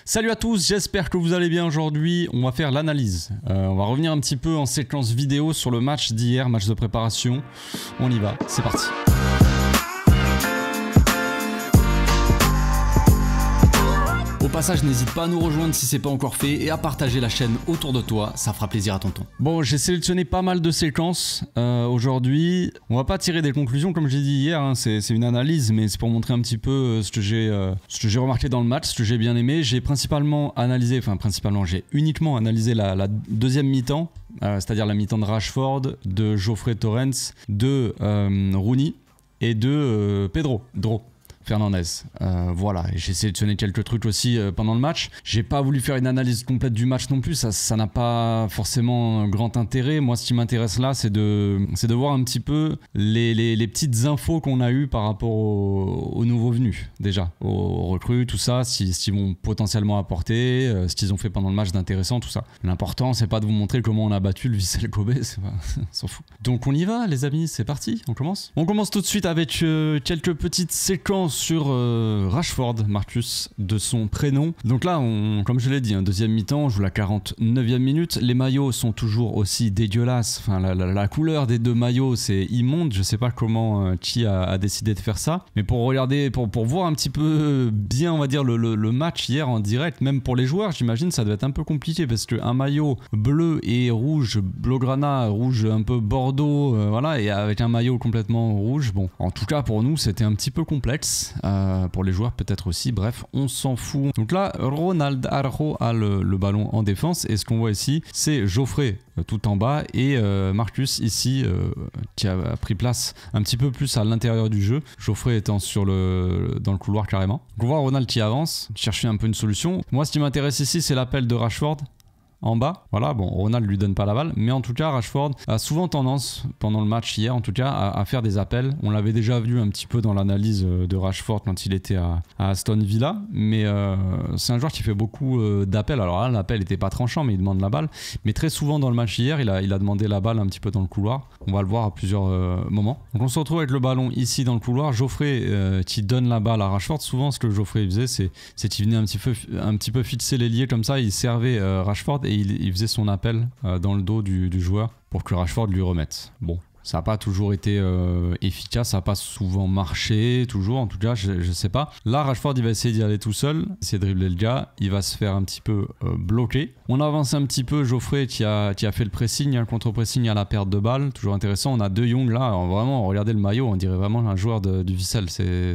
Salut à tous, j'espère que vous allez bien aujourd'hui. On va faire l'analyse. On va revenir un petit peu en séquence vidéo sur le match d'hier, match de préparation. On y va, c'est parti. Au passage, n'hésite pas à nous rejoindre si c'est pas encore fait et à partager la chaîne autour de toi, ça fera plaisir à tonton. Bon, j'ai sélectionné pas mal de séquences aujourd'hui. On va pas tirer des conclusions comme j'ai dit hier, hein. C'est une analyse, mais c'est pour montrer un petit peu ce que j'ai remarqué dans le match, ce que j'ai bien aimé. J'ai j'ai uniquement analysé la deuxième mi-temps, c'est-à-dire la mi-temps de Rashford, de Geoffrey Torrens, de Rooney et de Pedro Fernandez. Voilà, j'ai sélectionné quelques trucs aussi pendant le match. J'ai pas voulu faire une analyse complète du match non plus, ça n'a pas forcément un grand intérêt. Moi, ce qui m'intéresse là, c'est de voir un petit peu les petites infos qu'on a eues par rapport aux nouveaux venus, déjà, aux recrues, tout ça, ce qu'ils vont potentiellement apporter, ce qu'ils ont fait pendant le match d'intéressant, tout ça. L'important, c'est pas de vous montrer comment on a battu le Vissel Kobe, on s'en fout. Donc on y va, les amis, c'est parti, on commence. On commence tout de suite avec quelques petites séquences sur Rashford, Marcus, de son prénom. Donc là, comme je l'ai dit, deuxième mi-temps, on joue la 49e minute. Les maillots sont toujours aussi dégueulasses. Enfin, la couleur des deux maillots, c'est immonde. Je sais pas comment qui a décidé de faire ça. Mais pour regarder, pour voir un petit peu bien, on va dire, le match hier en direct, même pour les joueurs, j'imagine ça devait être un peu compliqué parce qu'un maillot bleu et rouge, blaugrana, rouge un peu bordeaux, voilà, et avec un maillot complètement rouge, bon, en tout cas pour nous, c'était un petit peu complexe. Pour les joueurs peut-être aussi, bref, on s'en fout. Donc là, Ronald Araujo a le ballon en défense et ce qu'on voit ici, c'est Geoffrey tout en bas et Marcus ici qui a pris place un petit peu plus à l'intérieur du jeu. Geoffrey étant dans le couloir carrément. Donc on voit Ronald qui avance, chercher un peu une solution. Moi, ce qui m'intéresse ici, c'est l'appel de Rashford en bas. Voilà, bon, Ronald lui donne pas la balle, mais en tout cas, Rashford a souvent tendance, pendant le match hier, en tout cas, à faire des appels. On l'avait déjà vu un petit peu dans l'analyse de Rashford quand il était à Aston Villa, mais c'est un joueur qui fait beaucoup d'appels. Alors là, l'appel n'était pas tranchant, mais il demande la balle. Mais très souvent dans le match hier, il a demandé la balle un petit peu dans le couloir. On va le voir à plusieurs moments. Donc on se retrouve avec le ballon ici dans le couloir. Geoffrey qui donne la balle à Rashford. Souvent, ce que Geoffrey faisait, c'est qu'il venait un petit peu fixer l'ailier comme ça. Il servait Rashford et il faisait son appel dans le dos du joueur pour que Rashford lui remette. Bon, ça n'a pas toujours été efficace, ça n'a pas souvent marché, toujours en tout cas, je sais pas. Là, Rashford, il va essayer d'y aller tout seul, essayer de dribbler le gars, il va se faire un petit peu bloquer. On avance un petit peu, Geoffrey qui a fait le pressing, un contre-pressing à la perte de balle, toujours intéressant. On a De Jong là, alors vraiment, regardez le maillot, on dirait vraiment un joueur du Vissel, c'est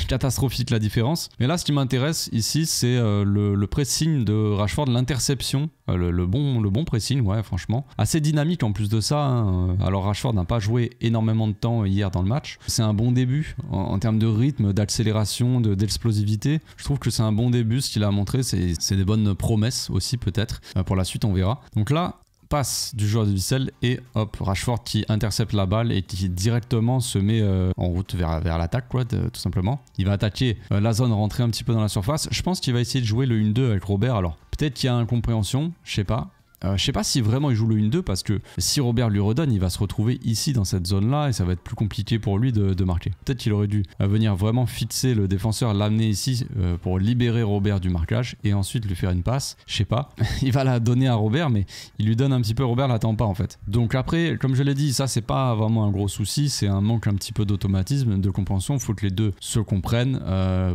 catastrophique la différence. Mais là, ce qui m'intéresse ici, c'est le pressing de Rashford, l'interception, le bon pressing, ouais, franchement. Assez dynamique en plus de ça, hein. Alors Rashford n'a pas joué énormément de temps hier dans le match. C'est un bon début en termes de rythme, d'accélération, d'explosivité. Je trouve que c'est un bon début, ce qu'il a montré, c'est des bonnes promesses aussi peut-être. Pour la suite, on verra. Donc là, passe du joueur de Vissel et hop, Rashford qui intercepte la balle et qui directement se met en route vers l'attaque, quoi, tout simplement. Il va attaquer la zone, rentrer un petit peu dans la surface. Je pense qu'il va essayer de jouer le 1-2 avec Robert. Alors, peut-être qu'il y a incompréhension, je sais pas. Je sais pas si vraiment il joue le 1-2 parce que si Robert lui redonne, il va se retrouver ici dans cette zone là et ça va être plus compliqué pour lui de marquer. Peut-être qu'il aurait dû venir vraiment fixer le défenseur, l'amener ici pour libérer Robert du marquage et ensuite lui faire une passe. Je sais pas. Il va la donner à Robert mais il lui donne un petit peu, Robert l'attend pas en fait. Donc après, comme je l'ai dit, ça c'est pas vraiment un gros souci, c'est un manque un petit peu d'automatisme, de compréhension. Il faut que les deux se comprennent.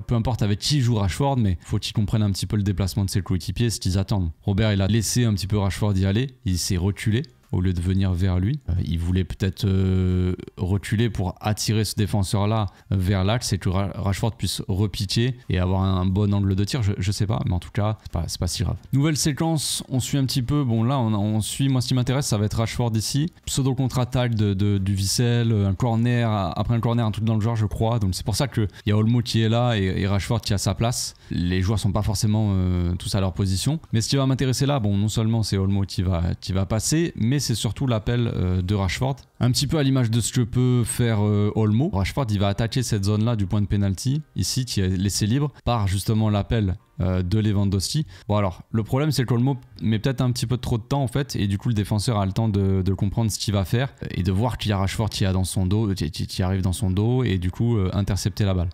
Peu importe avec qui joue Rashford, mais faut qu'ils comprennent un petit peu le déplacement de ses coéquipiers, ce qu'ils attendent. Robert il a laissé un petit peu Rashford y aller, il s'est reculé au lieu de venir vers lui. Il voulait peut-être reculer pour attirer ce défenseur-là vers l'axe et que Rashford puisse repiquer et avoir un bon angle de tir. Je sais pas, mais en tout cas, c'est pas si grave. Nouvelle séquence, on suit un petit peu. Bon, là, on suit. Moi, ce qui m'intéresse, ça va être Rashford ici. Pseudo contre-attaque du Vissel, un corner, après un corner, un truc dans le genre, je crois. Donc, c'est pour ça qu'il y a Olmo qui est là et Rashford qui a sa place. Les joueurs sont pas forcément tous à leur position. Mais ce qui va m'intéresser là, bon, non seulement c'est Olmo qui va passer, mais c'est surtout l'appel de Rashford. Un petit peu à l'image de ce que peut faire Olmo. Rashford, il va attaquer cette zone-là du point de pénalty, ici, qui est laissé libre par justement l'appel de Lewandowski. Bon alors, le problème c'est que Olmo met peut-être un petit peu trop de temps en fait, et du coup le défenseur a le temps de comprendre ce qu'il va faire et de voir qu'il y a Rashford qui arrive dans son dos et du coup intercepter la balle.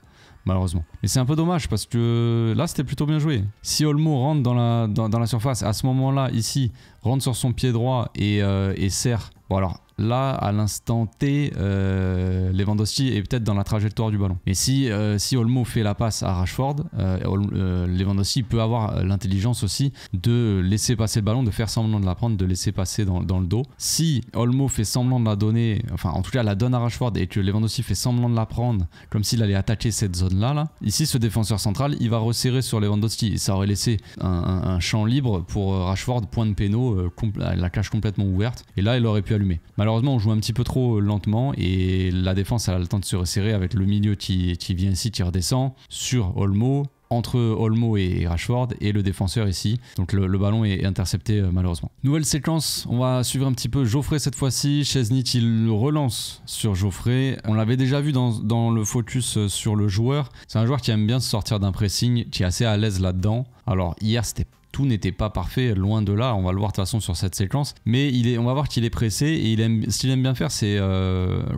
malheureusement. Et c'est un peu dommage parce que là c'était plutôt bien joué. Si Olmo rentre dans la surface, à ce moment-là, ici, rentre sur son pied droit et serre. Bon alors là, à l'instant T, Lewandowski est peut-être dans la trajectoire du ballon. Mais si Olmo fait la passe à Rashford, Lewandowski peut avoir l'intelligence aussi de laisser passer le ballon, de faire semblant de la prendre, de laisser passer dans le dos. Si Olmo fait semblant de la donner, enfin en tout cas la donne à Rashford et que Lewandowski fait semblant de la prendre, comme s'il allait attaquer cette zone-là, ici ce défenseur central, il va resserrer sur Lewandowski. Et ça aurait laissé un champ libre pour Rashford, point de péno, la cage complètement ouverte. Et là, il aurait pu allumer. Malheureusement, on joue un petit peu trop lentement et la défense elle a le temps de se resserrer avec le milieu qui vient ici, qui redescend sur Olmo, entre Olmo et Rashford et le défenseur ici. Donc le ballon est intercepté malheureusement. Nouvelle séquence, on va suivre un petit peu Geoffrey cette fois-ci. Chesney il relance sur Geoffrey. On l'avait déjà vu dans le focus sur le joueur. C'est un joueur qui aime bien se sortir d'un pressing, qui est assez à l'aise là-dedans. Alors hier tout n'était pas parfait, loin de là, on va le voir de toute façon sur cette séquence, mais on va voir qu'il est pressé et ce qu'il aime bien faire c'est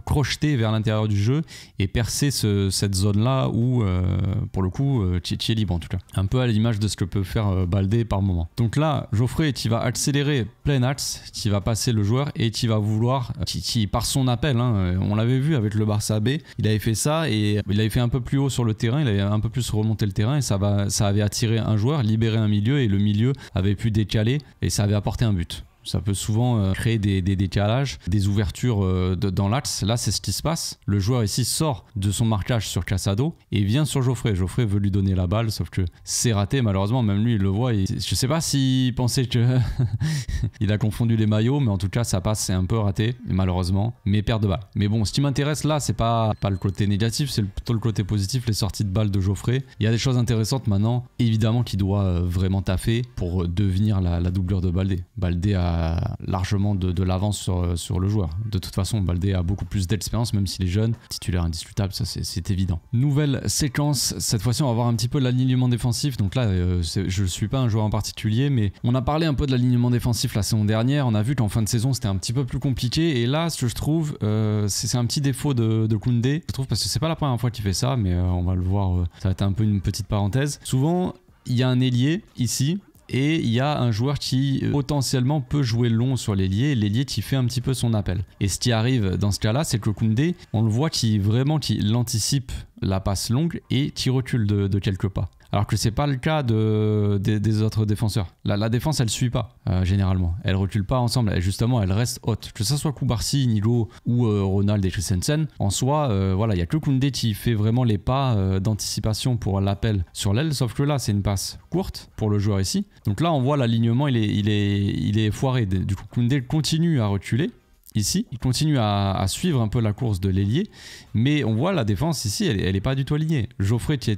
crocheter vers l'intérieur du jeu et percer cette zone là où pour le coup tu es libre en tout cas, un peu à l'image de ce que peut faire Baldé par moment. Donc là Geoffrey tu vas accélérer plein axe, tu vas passer le joueur et tu vas vouloir par son appel, on l'avait vu avec le Barça B, il avait fait ça et il avait fait un peu plus haut sur le terrain, il avait un peu plus remonté le terrain et ça avait attiré un joueur, libéré un milieu et le milieu avait pu décaler et ça avait apporté un but. Ça peut souvent créer des décalages, des ouvertures dans l'axe. Là, c'est ce qui se passe. Le joueur ici sort de son marquage sur Casado et vient sur Geoffrey. Geoffrey veut lui donner la balle, sauf que c'est raté. Malheureusement, même lui, il le voit. Je sais pas s'il pensait que il a confondu les maillots, mais en tout cas, ça passe, c'est un peu raté, malheureusement. Mais perte de balle. Mais bon, ce qui m'intéresse là, c'est pas le côté négatif, c'est plutôt le côté positif, les sorties de balles de Geoffrey. Il y a des choses intéressantes maintenant, évidemment, qu'il doit vraiment taffer pour devenir la doublure de Baldé. Baldé a largement de l'avance sur le joueur. De toute façon, Baldé a beaucoup plus d'expérience, même s'il est jeune. Titulaire indiscutable, ça c'est évident. Nouvelle séquence, cette fois-ci on va voir un petit peu l'alignement défensif. Donc là, je ne suis pas un joueur en particulier, mais on a parlé un peu de l'alignement défensif la saison dernière. On a vu qu'en fin de saison c'était un petit peu plus compliqué. Et là, ce que je trouve, c'est un petit défaut de Koundé. Je trouve parce que c'est pas la première fois qu'il fait ça, mais on va le voir, ça va être un peu une petite parenthèse. Souvent, il y a un ailier ici. Et il y a un joueur qui potentiellement peut jouer long sur l'ailier, l'ailier qui fait un petit peu son appel. Et ce qui arrive dans ce cas-là, c'est que Koundé, on le voit qui anticipe la passe longue et qui recule de quelques pas. Alors que c'est pas le cas des autres défenseurs. La défense, elle suit pas, généralement. Elle recule pas ensemble. Justement, elle reste haute. Que ce soit Koubarsi, Nigo ou Ronald et Christensen, en soi, voilà, il y a que Koundé qui fait vraiment les pas d'anticipation pour l'appel sur l'aile. Sauf que là, c'est une passe courte pour le joueur ici. Donc là, on voit l'alignement, il est foiré. Du coup, Koundé continue à reculer. Ici, il continue à suivre un peu la course de l'ailier, mais on voit la défense ici, elle est pas du tout alignée. Geoffrey qui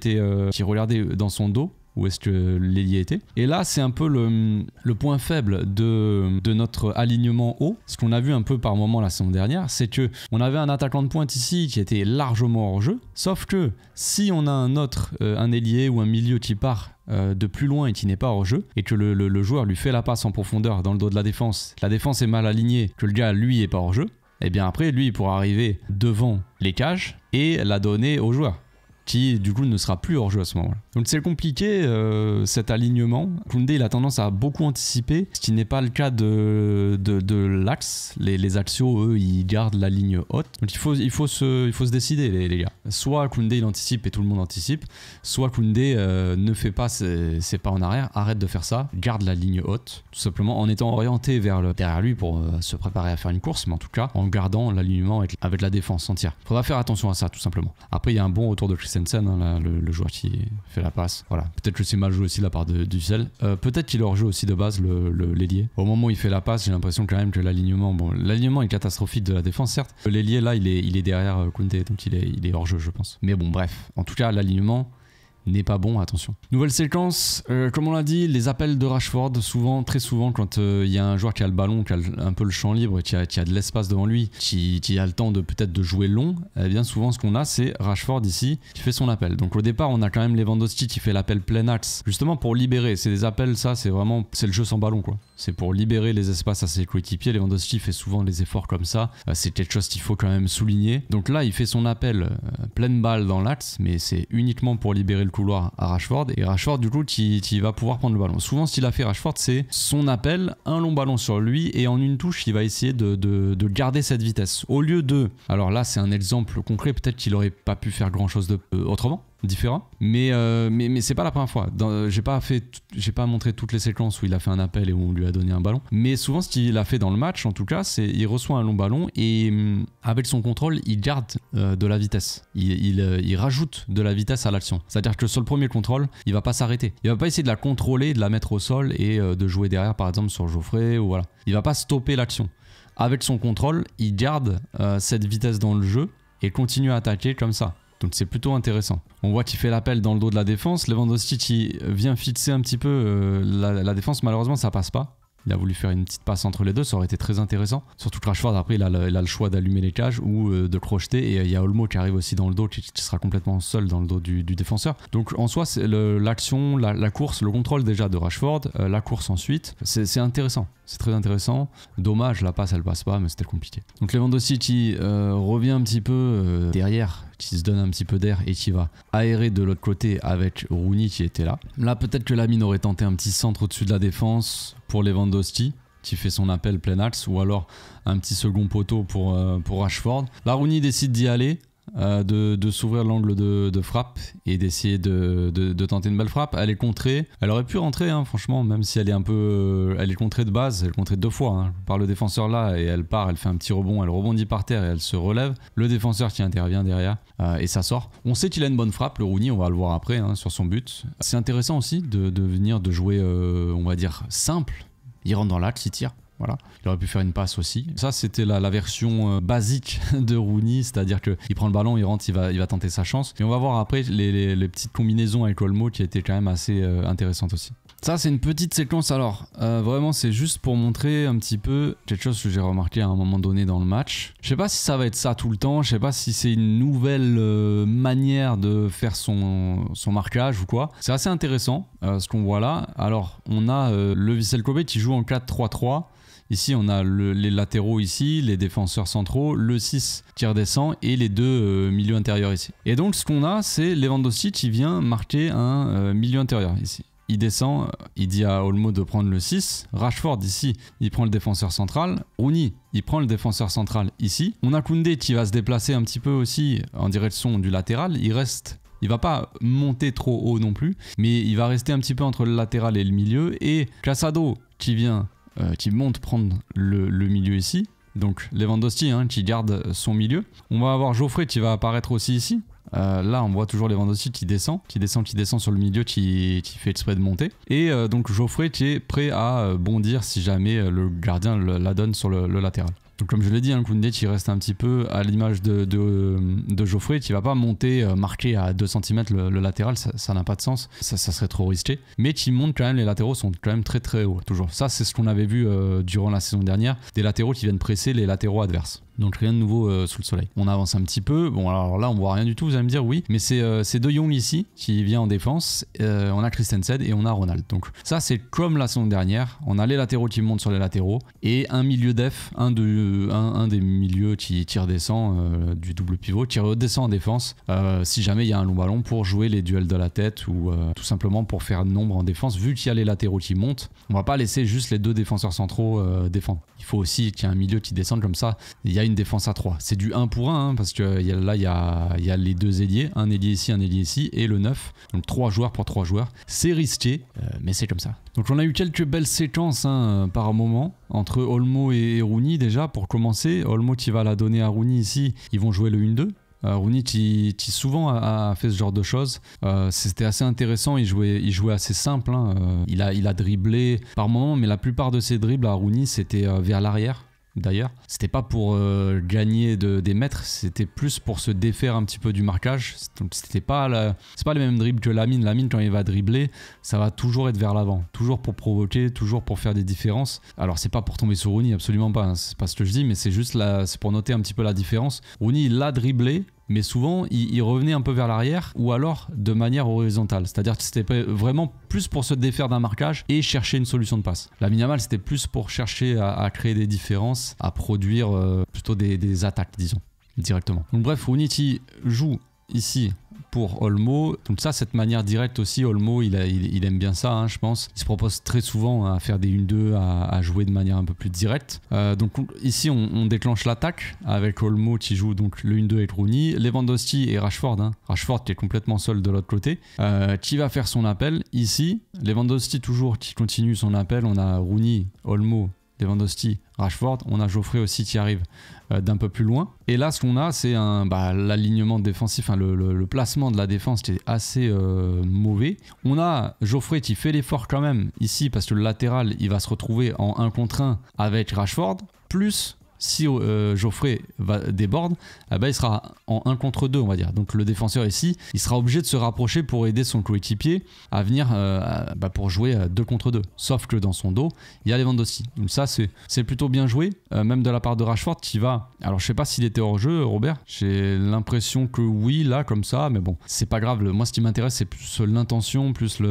regardait dans son dos où est-ce que l'ailier était. Et là, c'est un peu le point faible de notre alignement haut. Ce qu'on a vu un peu par moment la saison dernière, c'est que on avait un attaquant de pointe ici qui était largement hors jeu. Sauf que si on a un ailier ou un milieu qui part de plus loin et qui n'est pas hors jeu et que le joueur lui fait la passe en profondeur dans le dos de la défense est mal alignée, que le gars lui est pas hors jeu, et bien après lui il pourra arriver devant les cages et la donner au joueur qui du coup ne sera plus hors jeu à ce moment-là. Donc c'est compliqué cet alignement. Koundé il a tendance à beaucoup anticiper, ce qui n'est pas le cas de l'axe. Les axiaux eux ils gardent la ligne haute. Donc il faut se décider les gars. Soit Koundé il anticipe et tout le monde anticipe, soit Koundé ne fait pas ses pas en arrière, arrête de faire ça, garde la ligne haute, tout simplement en étant orienté derrière lui pour se préparer à faire une course, mais en tout cas en gardant l'alignement avec la défense entière. Il faudra faire attention à ça tout simplement. Après il y a un bon retour de Christensen, là, le joueur qui fait la passe. Voilà. Peut-être que c'est mal joué aussi la part de Dussel. Peut-être qu'il est hors jeu aussi de base, l'ailier. Au moment où il fait la passe, j'ai l'impression quand même que l'alignement est catastrophique de la défense, certes. L'ailier là, il est derrière Koundé, donc il est hors jeu, je pense. Mais bon, bref. En tout cas, l'alignement n'est pas bon, attention. Nouvelle séquence, comme on l'a dit, les appels de Rashford, très souvent quand il y a un joueur qui a le ballon, qui a un peu le champ libre, qui a de l'espace devant lui, qui a le temps peut-être de jouer long, eh bien souvent ce qu'on a c'est Rashford ici qui fait son appel. Donc au départ on a quand même Lewandowski qui fait l'appel plein axe, justement pour libérer. C'est des appels, ça c'est le jeu sans ballon quoi. c'est pour libérer les espaces à ses coéquipiers. Lewandowski fait souvent des efforts comme ça, c'est quelque chose qu'il faut quand même souligner. Donc là il fait son appel pleine balle dans l'axe, mais c'est uniquement pour libérer le couloir à Rashford, et Rashford du coup qui va pouvoir prendre le ballon. Souvent ce qu'il a fait Rashford, c'est son appel, un long ballon sur lui, et en une touche il va essayer de garder cette vitesse. Au lieu de... Alors là c'est un exemple concret, peut-être qu'il aurait pas pu faire grand chose autrement, différent, mais c'est pas la première fois. J'ai pas montré toutes les séquences où il a fait un appel et où on lui a donné un ballon, mais souvent ce qu'il a fait dans le match en tout cas, c'est il reçoit un long ballon et avec son contrôle il garde de la vitesse, il rajoute de la vitesse à l'action, c'est à dire que sur le premier contrôle il va pas s'arrêter, il va pas essayer de la contrôler, de la mettre au sol et de jouer derrière par exemple sur Geoffrey, ou voilà, il va pas stopper l'action. Avec son contrôle il garde cette vitesse dans le jeu et continue à attaquer comme ça. Donc c'est plutôt intéressant. On voit qu'il fait l'appel dans le dos de la défense. Lewandowski qui vient fixer un petit peu la défense. Malheureusement ça passe pas. Il a voulu faire une petite passe entre les deux, ça aurait été très intéressant. Surtout que Rashford après il a le choix d'allumer les cages ou de crocheter, et il y a Olmo qui arrive aussi dans le dos, qui sera complètement seul dans le dos du défenseur. Donc en soi c'est l'action, la course, le contrôle déjà de Rashford, la course ensuite, c'est intéressant, c'est très intéressant. Dommage, la passe elle passe pas, mais c'était compliqué. Donc Lewandowski qui revient un petit peu derrière, qui se donne un petit peu d'air et qui va aérer de l'autre côté avec Rooney qui était là. Là peut-être que Lamine aurait tenté un petit centre au-dessus de la défense pour Lewandowski qui fait son appel plein axe, ou alors un petit second poteau pour Rashford. Là Rooney décide d'y aller, de s'ouvrir l'angle de frappe et d'essayer de tenter une belle frappe. Elle est contrée, elle aurait pu rentrer hein, franchement, même si elle est un peu elle est contrée de base, elle est contrée deux fois hein, par le défenseur là, et elle part, elle fait un petit rebond, elle rebondit par terre et elle se relève, le défenseur qui intervient derrière et ça sort. On sait qu'il a une bonne frappe le Rooney, on va le voir après hein, sur son but. C'est intéressant aussi de venir de jouer on va dire simple, il rentre dans l'axe, il tire. Voilà. Il aurait pu faire une passe aussi. Ça c'était la version basique de Rooney, c'est-à-dire qu'il prend le ballon, il rentre, il va tenter sa chance. Et on va voir après les petites combinaisons avec Olmo qui étaient quand même assez intéressantes aussi. Ça c'est une petite séquence, alors vraiment c'est juste pour montrer un petit peu quelque chose que j'ai remarqué à un moment donné dans le match. Je sais pas si ça va être ça tout le temps, je sais pas si c'est une nouvelle manière de faire son marquage ou quoi. C'est assez intéressant ce qu'on voit là. Alors on a le Vissel Kobe qui joue en 4-3-3. Ici on a les latéraux ici, les défenseurs centraux, le 6 qui redescend et les deux milieux intérieurs ici. Et donc ce qu'on a c'est Lewandowski qui vient marquer un milieu intérieur ici. Il descend, il dit à Olmo de prendre le 6. Rashford ici, il prend le défenseur central. Rooney, il prend le défenseur central ici. On a Koundé qui va se déplacer un petit peu aussi en direction du latéral. Il va pas monter trop haut non plus, mais il va rester un petit peu entre le latéral et le milieu. Et Casado qui vient, qui monte prendre le milieu ici. Donc Lewandowski hein, qui garde son milieu. On va avoir Geoffrey qui va apparaître aussi ici. Là on voit toujours Lewandowski qui descend sur le milieu, qui fait exprès de monter, et donc Geoffrey qui est prêt à bondir si jamais le gardien la donne sur le latéral. Donc comme je l'ai dit, hein, Koundé qui reste un petit peu à l'image de Geoffrey, qui va pas monter marquer à 2 cm le latéral, ça n'a pas de sens, ça serait trop risqué, mais qui monte quand même, les latéraux sont quand même très très hauts toujours. Ça c'est ce qu'on avait vu durant la saison dernière, des latéraux qui viennent presser les latéraux adverses. Donc rien de nouveau sous le soleil. On avance un petit peu. Bon alors là on voit rien du tout, vous allez me dire oui, mais c'est De Jong ici qui vient en défense. On a Christensen et on a Ronald. Donc ça c'est comme la saison dernière. On a les latéraux qui montent sur les latéraux et un milieu def, un des milieux qui redescend du double pivot, qui redescend en défense si jamais il y a un long ballon pour jouer les duels de la tête ou tout simplement pour faire nombre en défense. Vu qu'il y a les latéraux qui montent, on va pas laisser juste les deux défenseurs centraux défendre. Il faut aussi qu'il y ait un milieu qui descende comme ça. Il y a une défense à 3. C'est du 1 pour 1 hein, parce que là il y a les deux ailiers, un ailier ici et le 9. Donc 3 joueurs pour 3 joueurs. C'est risqué, mais c'est comme ça. Donc on a eu quelques belles séquences hein, par moment entre Olmo et Rooney déjà pour commencer. Olmo qui va la donner à Rooney ici, ils vont jouer le 1-2. Rooney qui souvent a fait ce genre de choses. C'était assez intéressant, il jouait assez simple hein. Il a dribblé par moment, mais la plupart de ses dribbles à Rooney c'était vers l'arrière. D'ailleurs, c'était pas pour gagner des mètres, c'était plus pour se défaire un petit peu du marquage. Donc c'est pas les mêmes dribbles que Lamine. Lamine quand il va dribbler, ça va toujours être vers l'avant, toujours pour provoquer, toujours pour faire des différences. Alors c'est pas pour tomber sur Rooney, absolument pas, hein. C'est pas ce que je dis, mais c'est juste c'est pour noter un petit peu la différence. Rooney il l'a dribblé mais souvent il revenait un peu vers l'arrière ou alors de manière horizontale. C'est-à-dire que c'était vraiment plus pour se défaire d'un marquage et chercher une solution de passe. Lamine Yamal, c'était plus pour chercher à créer des différences, à produire plutôt des attaques, disons, directement. Donc bref, Rooney joue ici pour Olmo, donc ça, cette manière directe aussi, Olmo il aime bien ça, hein, je pense. Il se propose très souvent à faire des 1-2, à jouer de manière un peu plus directe. Donc ici on déclenche l'attaque avec Olmo qui joue donc le 1-2 avec Rooney, Lewandowski et Rashford, hein. Rashford qui est complètement seul de l'autre côté, qui va faire son appel ici, Lewandowski toujours qui continue son appel, on a Rooney, Olmo, Lewandowski, Rashford, on a Geoffrey aussi qui arrive d'un peu plus loin. Et là, ce qu'on a, c'est l'alignement défensif, hein, le placement de la défense qui est assez mauvais. On a Geoffrey qui fait l'effort quand même ici parce que le latéral, il va se retrouver en 1 contre 1 avec Rashford, plus si Geoffrey déborde, il sera en 1 contre 2, on va dire. Donc le défenseur ici, il sera obligé de se rapprocher pour aider son coéquipier à venir pour jouer 2 contre 2. Sauf que dans son dos, il y a Lewandowski. Donc ça, c'est plutôt bien joué, même de la part de Rashford qui va... Alors je sais pas s'il était hors jeu, Robert. J'ai l'impression que oui, là, comme ça, mais bon, c'est pas grave. Moi, ce qui m'intéresse, c'est plus l'intention, plus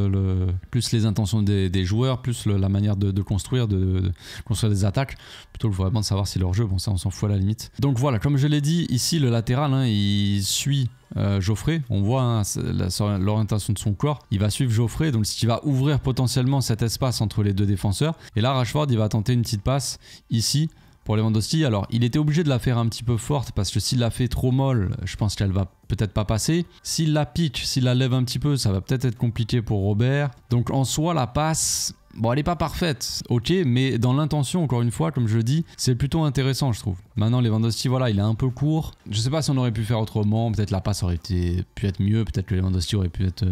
les intentions des joueurs, plus la manière de construire, de construire des attaques, plutôt que vraiment de savoir s'il est hors jeu. Bon, ça on s'en fout à la limite. Donc voilà, comme je l'ai dit, ici le latéral, hein, il suit Geoffrey. On voit, hein, l'orientation de son corps. Il va suivre Geoffrey, donc ce qui va ouvrir potentiellement cet espace entre les deux défenseurs. Et là, Rashford, il va tenter une petite passe ici pour Lewandowski. Alors, il était obligé de la faire un petit peu forte parce que s'il la fait trop molle, je pense qu'elle va peut-être pas passer. S'il la pitch, s'il la lève un petit peu, ça va peut-être être compliqué pour Robert. Donc en soi, la passe... Bon, elle n'est pas parfaite, ok, mais dans l'intention, encore une fois, comme je le dis, c'est plutôt intéressant, je trouve. Maintenant, Lewandowski, voilà, il est un peu court. Je sais pas si on aurait pu faire autrement. Peut-être la passe aurait pu être mieux. Peut-être que Lewandowski aurait pu être...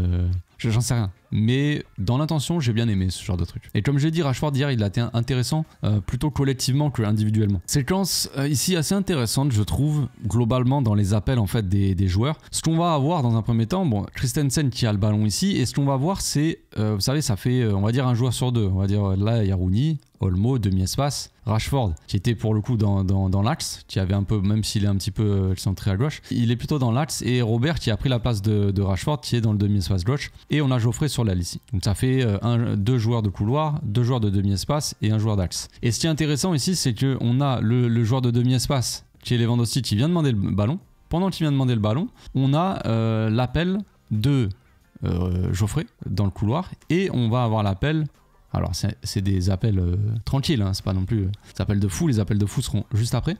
J'en sais rien. Mais dans l'intention, j'ai bien aimé ce genre de truc. Et comme j'ai dit, Rashford hier, il a été intéressant plutôt collectivement que individuellement. Séquence ici assez intéressante, je trouve, globalement dans les appels en fait des joueurs. Ce qu'on va avoir dans un premier temps, bon, Christensen qui a le ballon ici, et ce qu'on va voir, c'est, vous savez, ça fait, on va dire, un joueur sur deux. On va dire, là, il y a Rooney, Olmo, demi-espace, Rashford, qui était pour le coup dans l'axe, qui avait un peu, même s'il est un petit peu centré à gauche, il est plutôt dans l'axe, et Robert qui a pris la place de Rashford, qui est dans le demi-espace gauche, et on a Geoffrey sur l'aile ici. Donc ça fait deux joueurs de couloir, deux joueurs de demi-espace et un joueur d'axe. Et ce qui est intéressant ici, c'est qu'on a le joueur de demi-espace, qui est Lewandowski, qui vient demander le ballon. Pendant qu'il vient demander le ballon, on a l'appel de Geoffrey dans le couloir, et on va avoir l'appel... Alors c'est des appels tranquilles, hein, c'est pas non plus des appels de fou, les appels de fou seront juste après.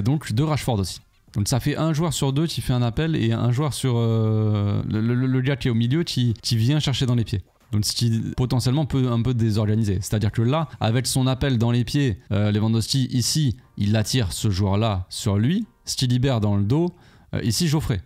Donc de Rashford aussi. Donc ça fait un joueur sur deux qui fait un appel et un joueur sur le gars qui est au milieu qui vient chercher dans les pieds. Donc ce qui potentiellement peut un peu désorganiser. C'est-à-dire que là, avec son appel dans les pieds, Lewandowski ici, il attire ce joueur-là sur lui, ce qui libère dans le dos, ici Geoffrey.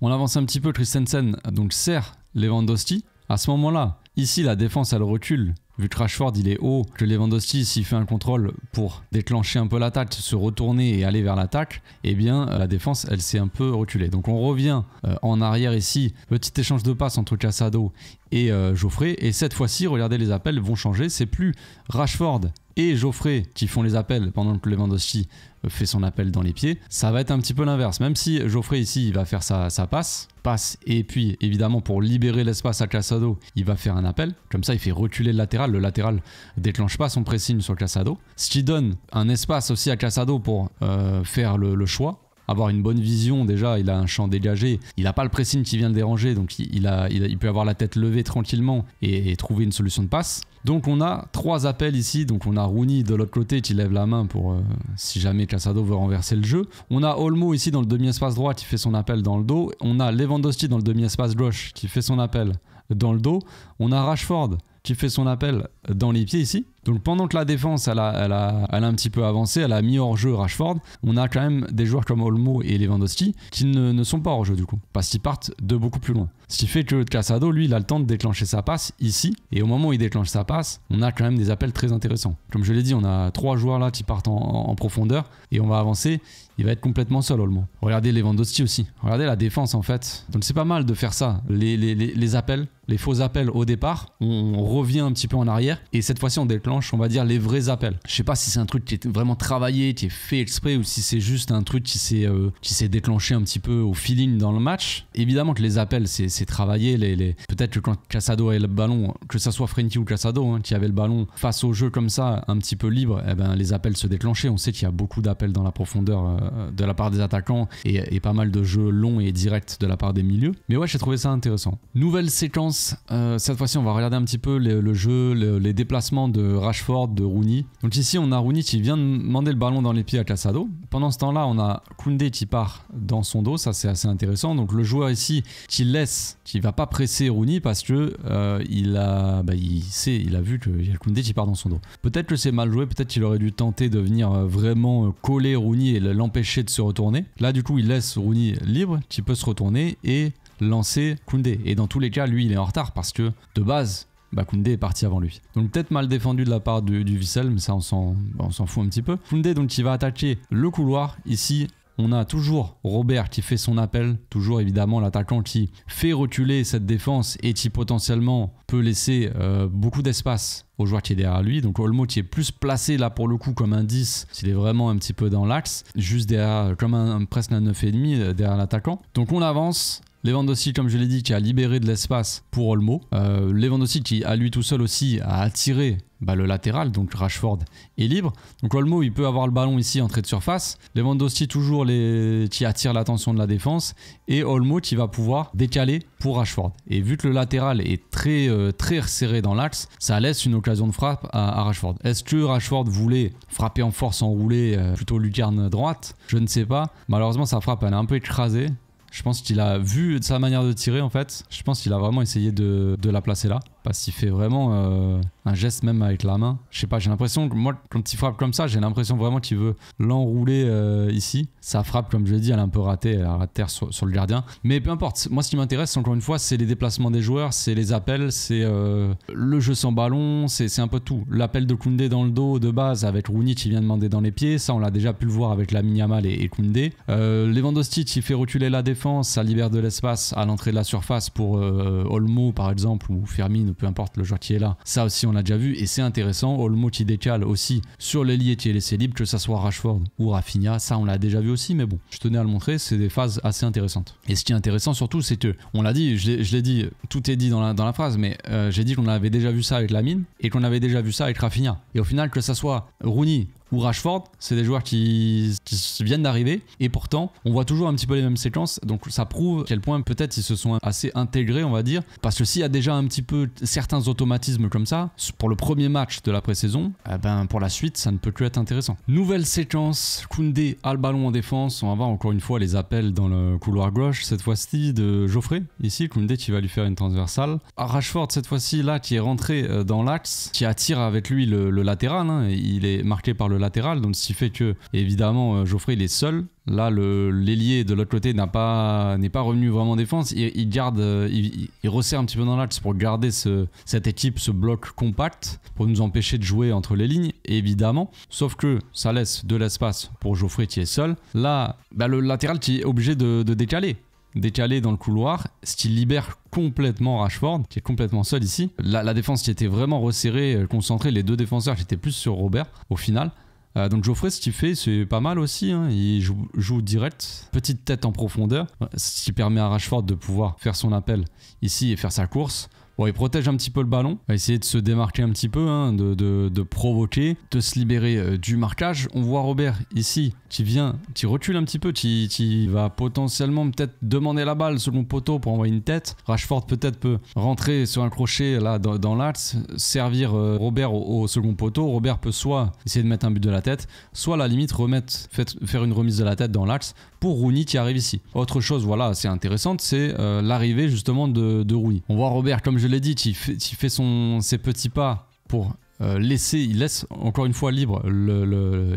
On avance un petit peu, Christensen donc sert Lewandowski. À ce moment-là, ici la défense elle recule. Vu que Rashford il est haut, que Lewandowski s'il fait un contrôle pour déclencher un peu l'attaque, se retourner et aller vers l'attaque, eh bien la défense elle s'est un peu reculée. Donc on revient en arrière ici, petit échange de passes entre Casado et Geoffrey, et cette fois-ci, regardez, les appels vont changer, c'est plus Rashford et Geoffrey qui font les appels pendant que Lewandowski fait son appel dans les pieds, ça va être un petit peu l'inverse. Même si Geoffrey ici il va faire sa passe, et puis évidemment pour libérer l'espace à Casado, il va faire un appel, comme ça il fait reculer le latéral déclenche pas son pressing sur Casado, ce qui donne un espace aussi à Casado pour faire le choix, avoir une bonne vision. Déjà il a un champ dégagé, il n'a pas le pressing qui vient le déranger, donc il peut avoir la tête levée tranquillement et trouver une solution de passe. Donc on a trois appels ici, donc on a Rooney de l'autre côté qui lève la main pour si jamais Casado veut renverser le jeu. On a Olmo ici dans le demi-espace droit qui fait son appel dans le dos. On a Lewandowski dans le demi-espace gauche qui fait son appel dans le dos. On a Rashford qui fait son appel dans les pieds ici. Donc pendant que la défense elle a un petit peu avancé, elle a mis hors jeu Rashford, on a quand même des joueurs comme Olmo et Lewandowski qui ne sont pas hors jeu du coup, parce qu'ils partent de beaucoup plus loin. Ce qui fait que Casado, lui, il a le temps de déclencher sa passe ici, et au moment où il déclenche sa passe, on a quand même des appels très intéressants. Comme je l'ai dit, on a trois joueurs là qui partent en profondeur, et on va avancer, il va être complètement seul Olmo. Regardez Lewandowski aussi, regardez la défense en fait. Donc c'est pas mal de faire ça, les appels, les faux appels au départ, on revient un petit peu en arrière, et cette fois-ci on déclenche déclenche, on va dire, les vrais appels. Je sais pas si c'est un truc qui est vraiment travaillé, qui est fait exprès, ou si c'est juste un truc qui s'est déclenché un petit peu au feeling dans le match. Évidemment que les appels, c'est travaillé. Peut-être que quand Casado avait le ballon, que ça soit Frenkie ou Casado, qui avait le ballon face au jeu comme ça, un petit peu libre, eh ben, les appels se déclenchaient. On sait qu'il y a beaucoup d'appels dans la profondeur de la part des attaquants et pas mal de jeux longs et directs de la part des milieux. Mais ouais, j'ai trouvé ça intéressant. Nouvelle séquence. Cette fois-ci, on va regarder un petit peu le jeu, les déplacements de Rashford, de Rooney. Donc ici, on a Rooney qui vient de demander le ballon dans les pieds à Casado. Pendant ce temps-là, on a Koundé qui part dans son dos. Ça, c'est assez intéressant. Donc le joueur ici qui va pas presser Rooney parce que il a vu qu'il y a Koundé qui part dans son dos. Peut-être que c'est mal joué. Peut-être qu'il aurait dû tenter de venir vraiment coller Rooney et l'empêcher de se retourner. Là, du coup, il laisse Rooney libre, qui peut se retourner et lancer Koundé. Et dans tous les cas, lui, il est en retard parce que de base, Koundé est parti avant lui. Donc peut-être mal défendu de la part du Witsel, mais ça, on s'en fout un petit peu. Koundé, donc, il va attaquer le couloir. Ici, on a toujours Robert qui fait son appel, toujours évidemment l'attaquant qui fait reculer cette défense et qui potentiellement peut laisser beaucoup d'espace au joueur qui est derrière lui. Donc Olmo qui est plus placé là pour le coup comme un 10, s'il est vraiment un petit peu dans l'axe, juste derrière, comme presque un 9,5 derrière l'attaquant. Donc on avance. Lewandowski, comme je l'ai dit, qui a libéré de l'espace pour Olmo. Lewandowski qui, à lui tout seul aussi, a attiré le latéral, donc Rashford est libre. Donc Olmo, il peut avoir le ballon ici, entrée de surface. Lewandowski toujours qui attire l'attention de la défense. Et Olmo qui va pouvoir décaler pour Rashford. Et vu que le latéral est très serré dans l'axe, ça laisse une occasion de frappe à Rashford. Est-ce que Rashford voulait frapper en force enroulée, plutôt lucarne droite? Je ne sais pas. Malheureusement, sa frappe, elle est un peu écrasée. Je pense qu'il a vu sa manière de tirer en fait. Je pense qu'il a vraiment essayé de la placer là. Parce qu'il fait vraiment un geste même avec la main. Je sais pas, j'ai l'impression que moi, quand il frappe comme ça, j'ai l'impression vraiment qu'il veut l'enrouler ici. Sa frappe, comme je l'ai dit, elle est un peu ratée. Elle a terre sur le gardien. Mais peu importe. Moi, ce qui m'intéresse, encore une fois, c'est les déplacements des joueurs, c'est les appels, c'est le jeu sans ballon, c'est un peu tout. L'appel de Koundé dans le dos de base avec Rooney qui vient demander dans les pieds. Ça, on l'a déjà pu le voir avec Lamine Yamal et Koundé. Lewandowski qui fait reculer la défense, ça libère de l'espace à l'entrée de la surface pour Olmo, par exemple, ou Firmino, peu importe le joueur qui est là. Ça aussi, on l'a déjà vu et c'est intéressant. Olmo qui décale aussi sur l'ailier qui est laissé libre, que ça soit Rashford ou Rafinha. Ça, on l'a déjà vu aussi, mais bon, je tenais à le montrer. C'est des phases assez intéressantes. Et ce qui est intéressant surtout, c'est que, on l'a dit, je l'ai dit, tout est dit dans la phrase, mais j'ai dit qu'on avait déjà vu ça avec Lamine et qu'on avait déjà vu ça avec Rafinha. Et au final, que ça soit Rooney ou Rashford, c'est des joueurs qui viennent d'arriver et pourtant on voit toujours un petit peu les mêmes séquences, donc ça prouve à quel point peut-être ils se sont assez intégrés, on va dire, parce que s'il y a déjà un petit peu certains automatismes comme ça pour le premier match de la pré-saison, pour la suite ça ne peut que être intéressant. Nouvelle séquence, Koundé a le ballon en défense, on va voir encore une fois les appels dans le couloir gauche, cette fois-ci de Geoffrey, ici Koundé qui va lui faire une transversale, Rashford cette fois-ci là qui est rentré dans l'axe, qui attire avec lui le latéral, il est marqué par le latéral, donc ce qui fait que évidemment Geoffrey il est seul. Là l'ailier de l'autre côté n'est pas revenu vraiment en défense, il garde, il resserre un petit peu dans l'axe pour garder cette équipe, ce bloc compact pour nous empêcher de jouer entre les lignes évidemment, sauf que ça laisse de l'espace pour Geoffrey qui est seul. Là le latéral qui est obligé de décalé dans le couloir, ce qui libère complètement Rashford, qui est complètement seul ici. La défense qui était vraiment resserrée, concentrée, les deux défenseurs qui étaient plus sur Robert au final. Donc Geoffrey, ce qu'il fait, c'est pas mal aussi, il joue direct, petite tête en profondeur, ce qui permet à Rashford de pouvoir faire son appel ici et faire sa course. Bon, il protège un petit peu le ballon, va essayer de se démarquer un petit peu, de provoquer, de se libérer du marquage. On voit Robert ici qui recule un petit peu, qui va potentiellement peut-être demander la balle second poteau pour envoyer une tête. Rashford peut-être peut rentrer sur un crochet là dans l'axe, servir Robert au second poteau. Robert peut soit essayer de mettre un but de la tête, soit à la limite faire une remise de la tête dans l'axe pour Rooney qui arrive ici. Autre chose, voilà, assez intéressante, c'est l'arrivée justement de Rooney. On voit Robert, comme je l'ai dit, qui fait ses petits pas pour il laisse encore une fois libre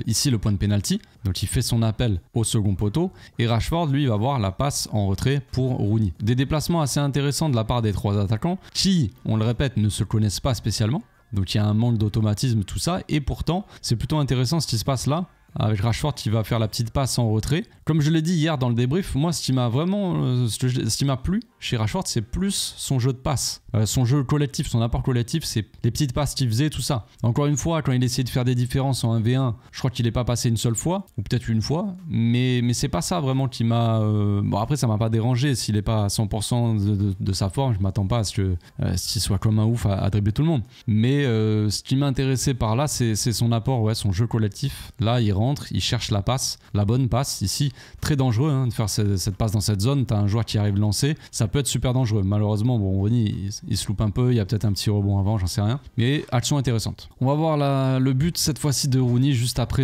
ici le point de pénalty, donc il fait son appel au second poteau et Rashford lui va avoir la passe en retrait pour Rooney. Des déplacements assez intéressants de la part des trois attaquants qui, on le répète, ne se connaissent pas spécialement, donc il y a un manque d'automatisme, tout ça, et pourtant c'est plutôt intéressant ce qui se passe là avec Rashford qui va faire la petite passe en retrait. Comme je l'ai dit hier dans le débrief, moi ce qui m'a plu, chez Rashford, c'est plus son jeu de passe, son jeu collectif, son apport collectif, c'est les petites passes qu'il faisait, tout ça. Encore une fois, quand il essayait de faire des différences en 1v1, je crois qu'il n'est pas passé une seule fois, ou peut-être une fois, mais c'est pas ça vraiment qui m'a... Bon, après, ça m'a pas dérangé s'il n'est pas à 100% de sa forme, je m'attends pas à ce qu'il soit comme un ouf à dribbler tout le monde. Mais ce qui m'a intéressé par là, c'est son apport, ouais, son jeu collectif. Là, il rentre, il cherche la passe, la bonne passe. Ici, très dangereux de faire cette passe dans cette zone. T'as un joueur qui arrive lancé, ça peut être super dangereux. Malheureusement, bon, Rooney, il se loupe un peu, il y a peut-être un petit rebond avant, j'en sais rien. Mais action intéressante. On va voir le but cette fois-ci de Rooney juste après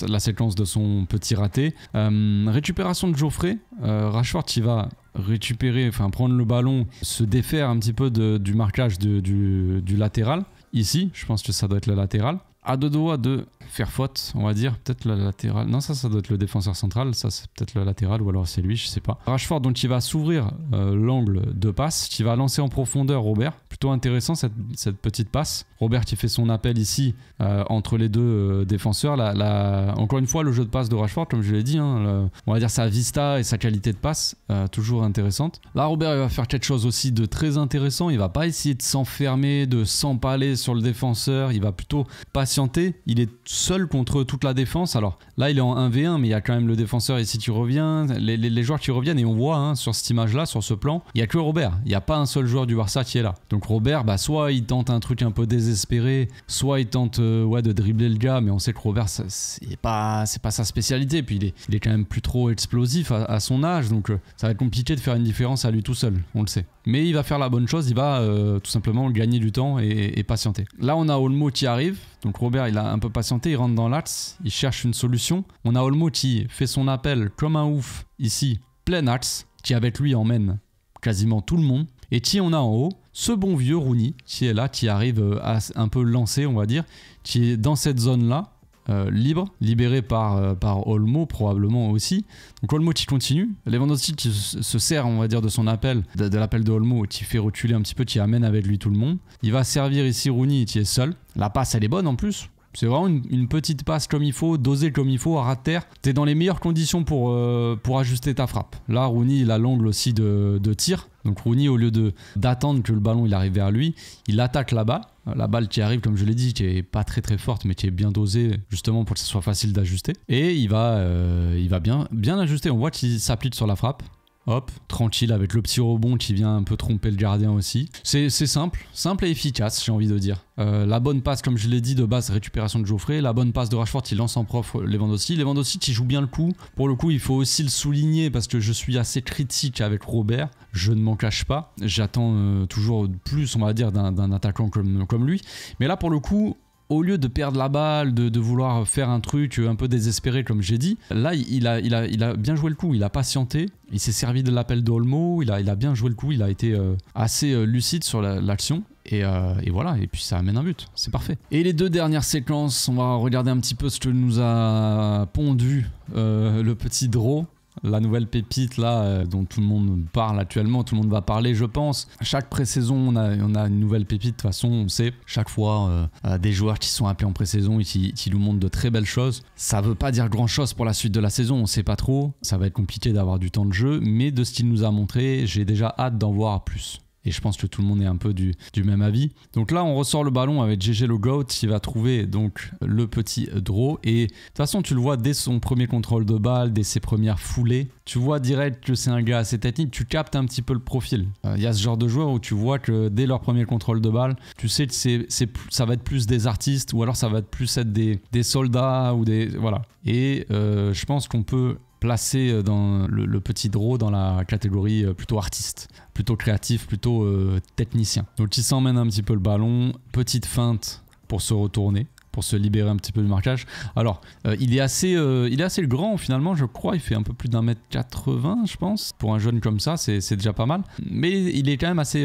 la séquence de son petit raté. Récupération de Geoffrey. Rashford qui va récupérer, enfin prendre le ballon, se défaire un petit peu du marquage du latéral. Ici, je pense que ça doit être le latéral. À deux doigts de faire faute, on va dire. Peut-être le latéral. Non, ça doit être le défenseur central. Ça, c'est peut-être le latéral ou alors c'est lui, je sais pas. Rashford, donc, il va s'ouvrir l'angle de passe, qui va lancer en profondeur Robert. Plutôt intéressant cette petite passe. Robert qui fait son appel ici entre les deux défenseurs. Encore une fois, le jeu de passe de Rashford, comme je l'ai dit, on va dire sa vista et sa qualité de passe, toujours intéressante. Là, Robert, il va faire quelque chose aussi de très intéressant. Il va pas essayer de s'enfermer, de s'empaler sur le défenseur. Il va plutôt patienter. Il est seul contre toute la défense. Alors là, il est en 1v1, mais il y a quand même le défenseur ici qui revient, les joueurs qui reviennent, et on voit sur cette image-là, sur ce plan, il n'y a que Robert. Il n'y a pas un seul joueur du Barça qui est là. Donc Robert, soit il tente un truc un peu désespéré, soit il tente de dribbler le gars, mais on sait que Robert, c'est pas sa spécialité. Puis il est quand même plus trop explosif à son âge, donc ça va être compliqué de faire une différence à lui tout seul, on le sait. Mais il va faire la bonne chose, il va tout simplement gagner du temps et patienter. Là, on a Olmo qui arrive. Donc Robert, il a un peu patienté, il rentre dans l'axe, il cherche une solution. On a Olmo qui fait son appel comme un ouf ici, plein axe, qui avec lui emmène quasiment tout le monde. Et qui on a en haut, ce bon vieux Rooney qui est là, qui arrive à un peu lancer, on va dire, qui est dans cette zone-là. Libre, libéré par Olmo probablement aussi. Donc Olmo qui continue, Lewandowski qui se sert, on va dire, de son appel, de l'appel de Olmo, qui fait reculer un petit peu, qui amène avec lui tout le monde. Il va servir ici Rooney qui est seul. La passe elle est bonne en plus. C'est vraiment une petite passe comme il faut, dosée comme il faut, à ras de terre. T'es dans les meilleures conditions pour ajuster ta frappe. Là, Rooney, il a l'angle aussi de tir. Donc Rooney, au lieu d'attendre que le ballon il arrive vers lui, il attaque la balle. La balle qui arrive, comme je l'ai dit, qui est pas très très forte, mais qui est bien dosée, justement pour que ce soit facile d'ajuster. Et il va bien ajuster. On voit qu'il s'applique sur la frappe. Hop, tranquille, avec le petit rebond qui vient un peu tromper le gardien aussi. C'est simple et efficace, j'ai envie de dire. La bonne passe, comme je l'ai dit, de base, récupération de Geoffrey. La bonne passe de Rashford qui lance en prof Lewandowski. Lewandowski qui joue bien le coup. Pour le coup, il faut aussi le souligner parce que je suis assez critique avec Robert. Je ne m'en cache pas. J'attends toujours plus, on va dire, d'un attaquant comme lui. Mais là, pour le coup, au lieu de perdre la balle, de vouloir faire un truc un peu désespéré comme j'ai dit, là il a bien joué le coup, il a patienté, il s'est servi de l'appel d'Olmo, il a bien joué le coup, il a été assez lucide sur l'action. Et voilà, et puis ça amène un but, c'est parfait. Et les deux dernières séquences, on va regarder un petit peu ce que nous a pondu le petit Draw. La nouvelle pépite là dont tout le monde parle actuellement, tout le monde va parler je pense. Chaque pré-saison on a une nouvelle pépite, de toute façon on sait. Chaque fois des joueurs qui sont appelés en pré-saison et qui nous montrent de très belles choses. Ça veut pas dire grand chose pour la suite de la saison, on sait pas trop. Ça va être compliqué d'avoir du temps de jeu, mais de ce qu'il nous a montré, j'ai déjà hâte d'en voir plus. Et je pense que tout le monde est un peu du même avis. Donc là, on ressort le ballon avec GG le GOAT qui va trouver donc le petit Draw. Et de toute façon, tu le vois dès son premier contrôle de balle, dès ses premières foulées. Tu vois direct que c'est un gars assez technique. Tu captes un petit peu le profil. Il y a ce genre de joueur où tu vois que dès leur premier contrôle de balle, tu sais que ça va être plus des artistes ou alors ça va être plus être des soldats ou des... Voilà. Et je pense qu'on peut placé dans le petit Draw dans la catégorie plutôt artiste, plutôt créatif, plutôt technicien. Donc il s'emmène un petit peu le ballon, petite feinte pour se retourner, pour se libérer un petit peu du marquage. Alors il est assez grand finalement, je crois, il fait un peu plus d'1m80 je pense. Pour un jeune comme ça, c'est déjà pas mal. Mais il est quand même assez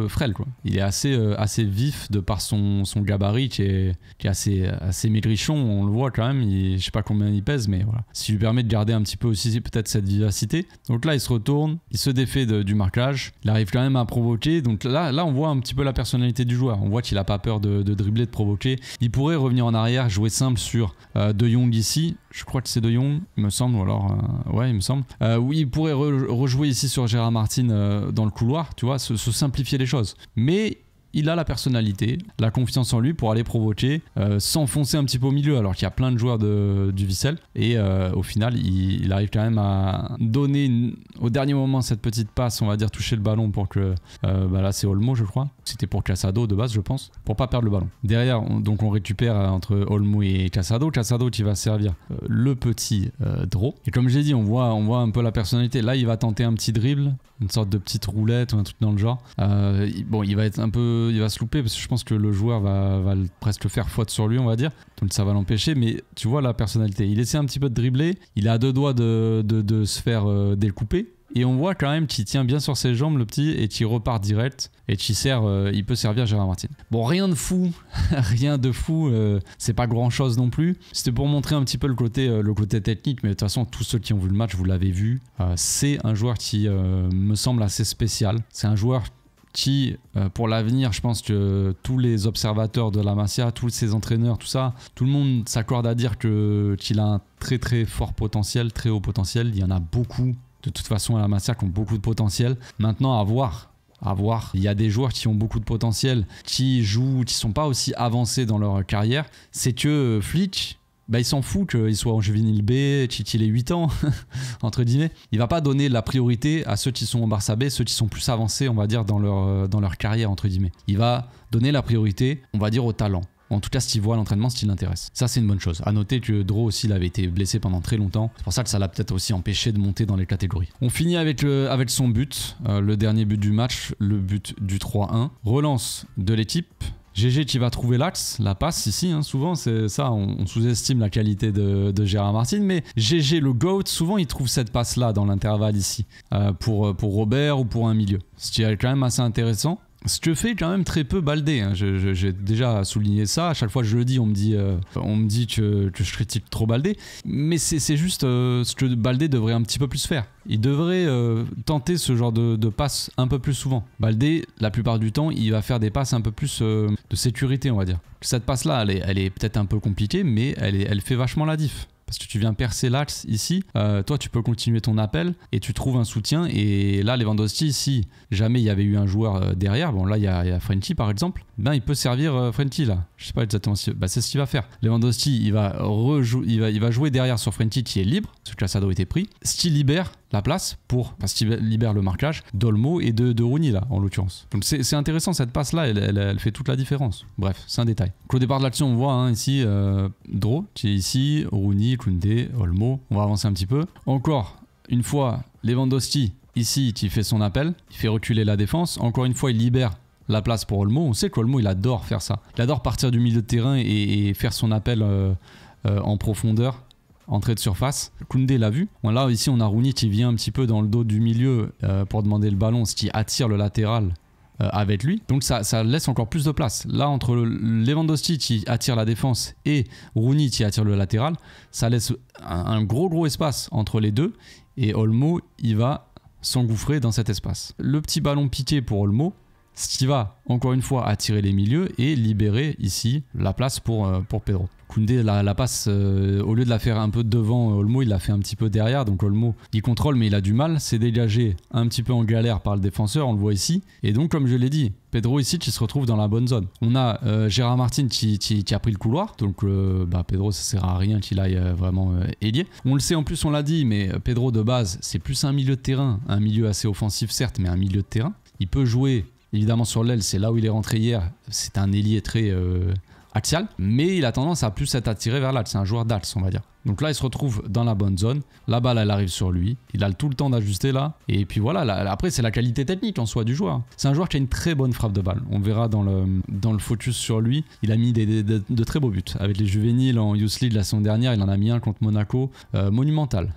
frêle quoi. Il est assez vif de par son gabarit qui est assez maigrichon, on le voit quand même, je sais pas combien il pèse, mais voilà. Ce qui lui permet de garder un petit peu aussi peut-être cette vivacité. Donc là il se retourne, il se défait du marquage, il arrive quand même à provoquer. Donc là on voit un petit peu la personnalité du joueur, on voit qu'il a pas peur de dribbler, de provoquer. Il pourrait revenir revenir en arrière, jouer simple sur De Jong ici. Je crois que c'est De Jong, il me semble, ou alors ouais, il me semble. Oui, il pourrait rejouer ici sur Gérard Martin dans le couloir, tu vois, se simplifier les choses. Mais il a la personnalité, la confiance en lui pour aller provoquer, s'enfoncer un petit peu au milieu alors qu'il y a plein de joueurs du Vissel. Et au final, il arrive quand même à donner au dernier moment cette petite passe, on va dire toucher le ballon pour que... là c'est Olmo je crois. C'était pour Casado de base je pense, pour pas perdre le ballon. Derrière, donc on récupère entre Olmo et Casado. Casado qui va servir le petit draw. Et comme j'ai dit, on voit un peu la personnalité. Là il va tenter un petit dribble, une sorte de petite roulette ou un truc dans le genre. Bon, il va être un peu... Il va se louper parce que je pense que le joueur va presque faire faute sur lui, on va dire. Donc ça va l'empêcher, mais tu vois la personnalité. Il essaie un petit peu de dribbler. Il est à 2 doigts de se faire découper. Et on voit quand même qu'il tient bien sur ses jambes, le petit, et qu'il repart direct. Et qu'il il peut servir Gérard Martin. Bon, rien de fou. Rien de fou. C'est pas grand chose non plus. C'était pour montrer un petit peu le côté technique. Mais de toute façon, tous ceux qui ont vu le match, vous l'avez vu. C'est un joueur qui me semble assez spécial. C'est un joueur qui, pour l'avenir, je pense que tous les observateurs de la Masia, tous ses entraîneurs, tout ça, tout le monde s'accorde à dire qu'il a un très très fort potentiel, très haut potentiel. Il y en a beaucoup, de toute façon, à la Masia qui ont beaucoup de potentiel. Maintenant, à voir. Il y a des joueurs qui ont beaucoup de potentiel, qui jouent, qui sont pas aussi avancés dans leur carrière. C'est que Flick... il s'en fout qu'il soit en juvénile B, qu'il ait 8 ans, entre guillemets. Il va pas donner la priorité à ceux qui sont en Barça B, ceux qui sont plus avancés, on va dire, dans leur carrière, entre guillemets. Il va donner la priorité, on va dire, au talent. En tout cas, ce qu'il voit à l'entraînement, ce qui l'intéresse. Ça, c'est une bonne chose. À noter que Draw aussi, il avait été blessé pendant très longtemps. C'est pour ça que ça l'a peut-être aussi empêché de monter dans les catégories. On finit avec son but, le dernier but du match, le but du 3-1. Relance de l'équipe. GG qui va trouver l'axe, la passe ici, hein, souvent c'est ça, on sous-estime la qualité de Gérard Martin, mais GG le GOAT, souvent il trouve cette passe là dans l'intervalle ici, pour Robert ou pour un milieu, ce qui est quand même assez intéressant. Ce que fait quand même très peu Baldé, hein. J'ai déjà souligné ça, à chaque fois que je le dis on me dit que je critique trop Baldé, mais c'est juste ce que Baldé devrait un petit peu plus faire. Il devrait tenter ce genre de passes un peu plus souvent. Baldé, la plupart du temps, il va faire des passes un peu plus de sécurité, on va dire. Cette passe-là, elle est peut-être un peu compliquée, mais elle fait vachement la diff. Parce que tu viens percer l'axe ici, toi tu peux continuer ton appel et tu trouves un soutien. Et là Lewandowski, si jamais il y avait eu un joueur derrière, bon là il y a Frenkie par exemple, ben il peut servir Frenkie là. Je sais pas exactement si, c'est ce qu'il va faire. Lewandowski il va jouer derrière sur Frenkie qui est libre, parce que Casado était pris, ce qui libère la place parce qu'il libère le marquage d'Olmo et de Rooney là en l'occurrence. Donc c'est intéressant, cette passe là, elle fait toute la différence. Bref, c'est un détail. Donc, au départ de l'action on voit hein, ici Draw qui est ici, Rooney, Koundé, Olmo. On va avancer un petit peu. Encore une fois Lewandowski ici qui fait son appel, il fait reculer la défense. Encore une fois il libère la place pour Olmo. On sait qu'Olmo il adore faire ça. Il adore partir du milieu de terrain et faire son appel en profondeur. Entrée de surface, Koundé l'a vu. Bon, là ici on a Rooney qui vient un petit peu dans le dos du milieu pour demander le ballon, ce qui attire le latéral avec lui. Donc ça laisse encore plus de place. Là entre Lewandowski qui attire la défense et Rooney qui attire le latéral, ça laisse un gros espace entre les deux et Olmo il va s'engouffrer dans cet espace. Le petit ballon piqué pour Olmo, ce qui va encore une fois attirer les milieux et libérer ici la place pour Pedro. Koundé la passe, au lieu de la faire un peu devant Olmo, il la fait un petit peu derrière. Donc Olmo, il contrôle mais il a du mal. C'est dégagé un petit peu en galère par le défenseur, on le voit ici. Et donc comme je l'ai dit, Pedro ici qui se retrouve dans la bonne zone. On a Gérard Martin qui a pris le couloir. Donc Pedro, ça sert à rien qu'il aille vraiment ailier. On le sait en plus, on l'a dit, mais Pedro de base, c'est plus un milieu de terrain. Un milieu assez offensif certes, mais un milieu de terrain. Il peut jouer évidemment sur l'aile, c'est là où il est rentré hier. C'est un ailier très axial, mais il a tendance à plus être attiré vers l'axe. C'est un joueur d'axe, on va dire. Donc là, il se retrouve dans la bonne zone. La balle, elle arrive sur lui. Il a tout le temps d'ajuster là. Et puis voilà, là, après, c'est la qualité technique en soi du joueur. C'est un joueur qui a une très bonne frappe de balle. On verra dans le focus sur lui. Il a mis de très beaux buts. Avec les juvéniles en Youth League la saison dernière, il en a mis un contre Monaco. Monumental.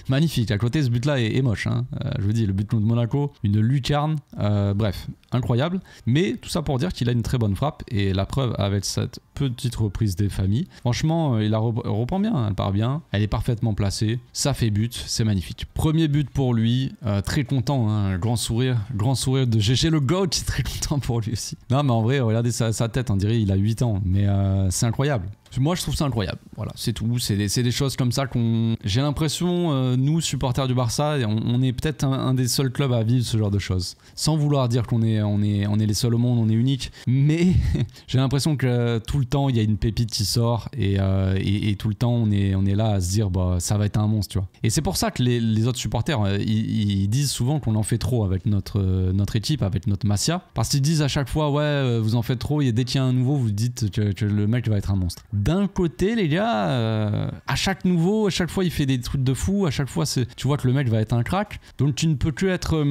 Magnifique. À côté, ce but-là est moche. Hein. Je vous dis, le but contre Monaco, une lucarne. Bref, incroyable. Mais tout ça pour dire qu'il a une très bonne frappe. Et la preuve avec cette petite reprise des familles. Franchement, il la reprend bien, elle part bien, elle est parfaitement placée, ça fait but, c'est magnifique. Premier but pour lui, très content, hein, grand sourire de GG le GOAT, très content pour lui aussi. Non mais en vrai, regardez sa tête, on dirait il a 8 ans, mais c'est incroyable. Moi je trouve ça incroyable, voilà, c'est tout, c'est des choses comme ça qu'on... J'ai l'impression, nous supporters du Barça, on est peut-être un des seuls clubs à vivre ce genre de choses. Sans vouloir dire qu'on est les seuls au monde, on est unique, mais j'ai l'impression que tout le temps il y a une pépite qui sort et tout le temps on est là à se dire bah ça va être un monstre, tu vois. Et c'est pour ça que les autres supporters, ils disent souvent qu'on en fait trop avec notre équipe, avec notre Masia, parce qu'ils disent à chaque fois ouais vous en faites trop, et dès qu'il y a un nouveau vous dites que le mec va être un monstre. D'un côté, les gars, à chaque nouveau, à chaque fois, il fait des trucs de fou. À chaque fois, tu vois que le mec va être un crack. Donc, tu ne peux que être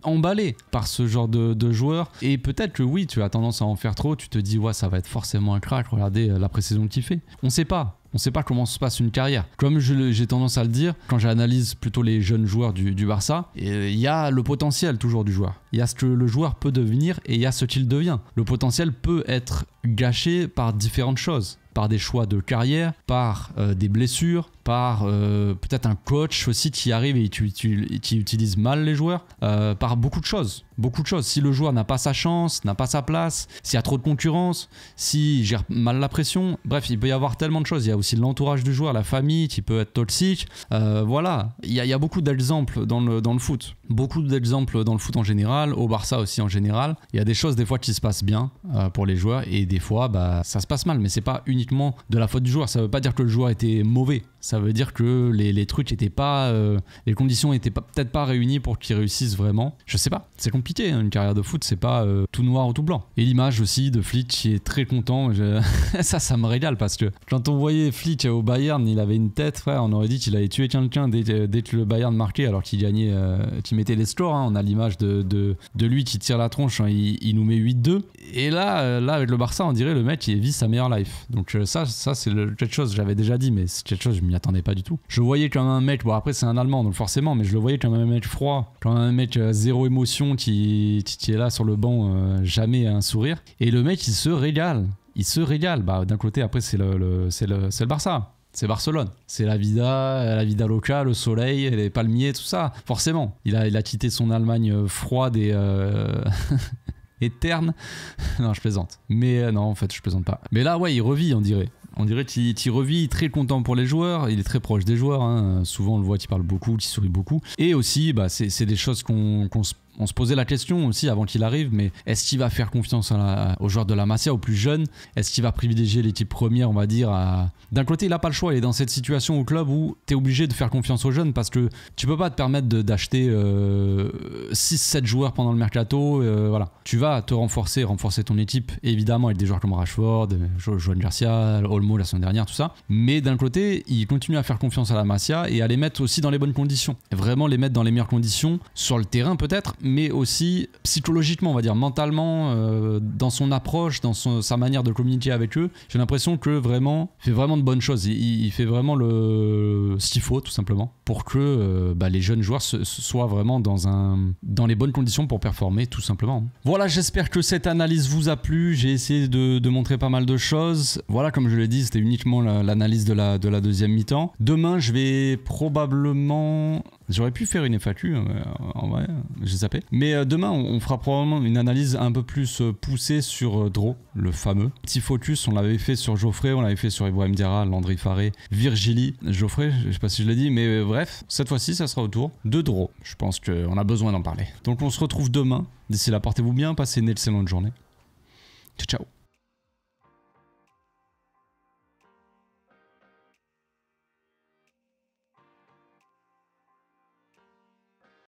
emballé par ce genre de joueur. Et peut-être que oui, tu as tendance à en faire trop. Tu te dis, ouais, ça va être forcément un crack. Regardez la pré-saison qu'il fait. On sait pas. On sait pas comment se passe une carrière. Comme j'ai tendance à le dire, quand j'analyse plutôt les jeunes joueurs du Barça, il y a le potentiel toujours du joueur. Il y a ce que le joueur peut devenir et il y a ce qu'il devient. Le potentiel peut être gâché par différentes choses. Par des choix de carrière, par des blessures, par peut-être un coach aussi qui arrive et qui utilise mal les joueurs, par beaucoup de choses. Beaucoup de choses. Si le joueur n'a pas sa chance, n'a pas sa place, s'il y a trop de concurrence, s'il gère mal la pression, bref, il peut y avoir tellement de choses. Il y a aussi l'entourage du joueur, la famille qui peut être toxique. Voilà, il y a beaucoup d'exemples dans le foot. Beaucoup d'exemples dans le foot en général, au Barça aussi en général. Il y a des choses des fois qui se passent bien pour les joueurs et des fois bah, ça se passe mal, mais c'est pas uniquement de la faute du joueur. Ça veut pas dire que le joueur était mauvais. Ça veut dire que les trucs étaient pas, les conditions étaient peut-être pas réunies pour qu'ils réussissent vraiment. Je sais pas, c'est compliqué, hein, une carrière de foot, c'est pas tout noir ou tout blanc. Et l'image aussi de Flick qui est très content, ça me régale parce que quand on voyait Flick au Bayern, il avait une tête, frère, on aurait dit qu'il avait tué quelqu'un dès que le Bayern marquait alors qu'il gagnait, qu'il mettait les scores. Hein. On a l'image de lui qui tire la tronche, hein, il nous met 8-2. Et là avec le Barça, on dirait le mec il vit sa meilleure life. Donc ça c'est quelque chose, j'avais déjà dit, mais c'est quelque chose, je m'y attendais pas du tout. Je voyais comme un mec, bon après c'est un Allemand donc forcément, mais je le voyais comme un mec froid, comme un mec zéro émotion qui est là sur le banc, jamais un sourire. Et le mec il se régale. Bah d'un côté après c'est le Barça. C'est Barcelone, c'est la vida loca, le soleil, les palmiers, tout ça. Forcément, il a quitté son Allemagne froide et et terne. Non, je plaisante. Mais non, en fait, je plaisante pas. Mais là, ouais, il revit, on dirait. On dirait qu'il revit, très content pour les joueurs. Il est très proche des joueurs. Hein. Souvent, on le voit qu'il parle beaucoup, qu'il sourit beaucoup. Et aussi, bah, c'est des choses on se posait la question aussi avant qu'il arrive, mais est-ce qu'il va faire confiance aux joueurs de la Masia, aux plus jeunes? Est-ce qu'il va privilégier l'équipe première, on va dire D'un côté, il n'a pas le choix. Il est dans cette situation au club où tu es obligé de faire confiance aux jeunes parce que tu peux pas te permettre d'acheter 6-7 joueurs pendant le mercato. Voilà. Tu vas te renforcer ton équipe, évidemment, avec des joueurs comme Rashford, Joan Garcia, Olmo la semaine dernière, tout ça. Mais d'un côté, il continue à faire confiance à la Masia et à les mettre aussi dans les bonnes conditions. Et vraiment les mettre dans les meilleures conditions, sur le terrain peut-être, mais aussi psychologiquement, on va dire, mentalement, dans son approche, dans sa manière de communiquer avec eux. J'ai l'impression que vraiment, il fait vraiment de bonnes choses. Il fait vraiment ce qu'il faut, tout simplement, pour que les jeunes joueurs soient vraiment dans les bonnes conditions pour performer, tout simplement. Voilà, j'espère que cette analyse vous a plu. J'ai essayé de montrer pas mal de choses. Voilà, comme je l'ai dit, c'était uniquement l'analyse de la deuxième mi-temps. Demain, je vais probablement... J'aurais pu faire une FAQ, en vrai, j'ai zappé. Mais demain, on fera probablement une analyse un peu plus poussée sur Dro, le fameux. Petit focus, on l'avait fait sur Geoffrey, on l'avait fait sur Ibrahim Diarra, Landry Faré, Virgili, Geoffrey, je sais pas si je l'ai dit, mais bref, cette fois-ci, ça sera autour de Dro. Je pense qu'on a besoin d'en parler. Donc on se retrouve demain. D'ici là, portez-vous bien, passez une excellente journée. Ciao, ciao.